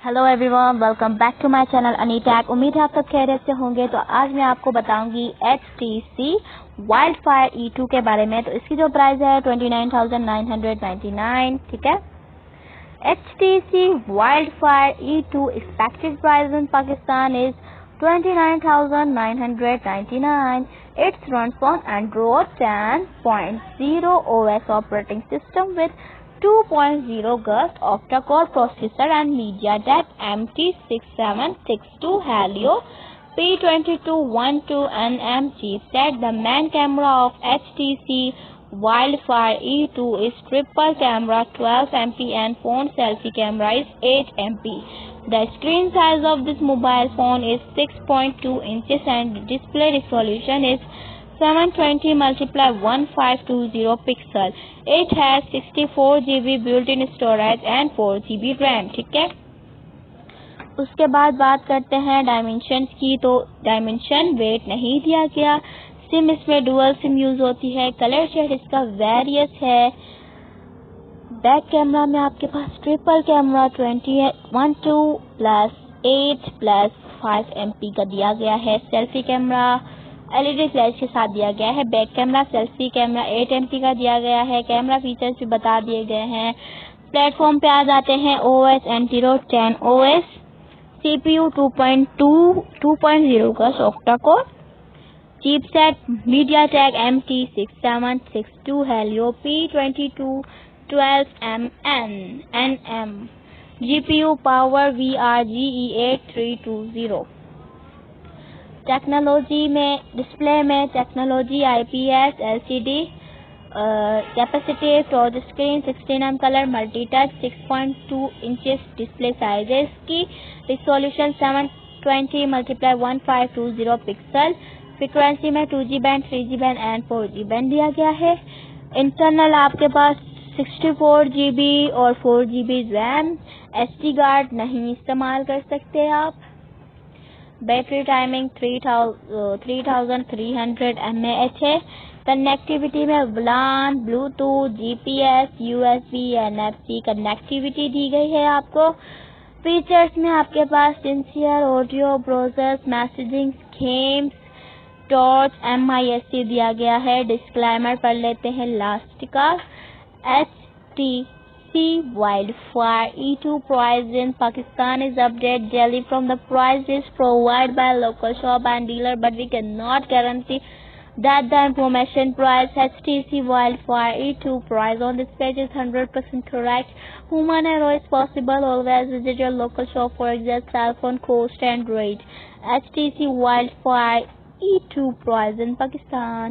Hello everyone, welcome back to my channel अनीटैक। उम्मीद है आप सब खैरियत से होंगे। तो आज मैं आपको बताऊंगी HTC Wildfire E2 के बारे में। तो इसकी जो प्राइस है 29,999, ठीक है। HTC Wildfire E2 expected price in Pakistan is 29,999. It runs on Android 10.0 OS operating system with 2.0 GHz octa-core processor and MediaTek MT6762 Helio P2212nm chipset. The main camera of HTC Wildfire E2 is triple camera 12 MP and phone selfie camera is 8 MP. The screen size of this mobile phone is 6.2 inches and display resolution is 720 × 1520 pixel. It has 64 GB built-in storage and 4 GB RAM, ठीक है। उसके बाद बात करते हैं dimension की। तो dimension wait नहीं दिया गया। सिम इसमें डुअल सिम यूज होती है। कलर शेड इसका वेरियस है। बैक कैमरा में आपके पास ट्रिपल कैमरा 12+8+5 MP का दिया गया है। सेल्फी कैमरा LED फ्लैश के साथ दिया गया है। Back camera selfie camera 8 MP का दिया गया है। कैमरा फीचर्स भी बता दिए गए हैं। प्लेटफॉर्म पे आ जाते हैं। OS Android 10 OS, CPU 2.0 का octa-core, chipset MediaTek MT6762 Helio P2212nm, GPU Power VRGE8320। Technology में डिस्प्ले में technology IPS LCD, capacitive touch screen 16 colour multi touch 6.2 inches display size है। इसकी रिजोल्यूशन 720 × 1520 पिक्सल। फ्रीक्वेंसी में 2G band 3G band and 4G band दिया गया है। Internal आपके पास 64 GB और 4 GB रैम। SD कार्ड नहीं इस्तेमाल कर सकते आप। बैटरी टाइमिंग 3300 mAh है। कनेक्टिविटी में WLAN, Bluetooth, GPS, USB, NFC connectivity दी गई है आपको। फीचर्स में आपके पास sincere audio, browsers, messaging, games, torch, MISC दिया गया है। डिस्क्लेमर पढ़ लेते हैं लास्ट का। HTC Wildfire E2 price in Pakistan is updated daily from the prices provided by local shop and dealer, but we cannot guarantee that the information price HTC Wildfire E2 price on this page is 100% correct. Human error is possible. Always visit your local shop for exact cell phone cost and rate. HTC Wildfire E2 price in Pakistan.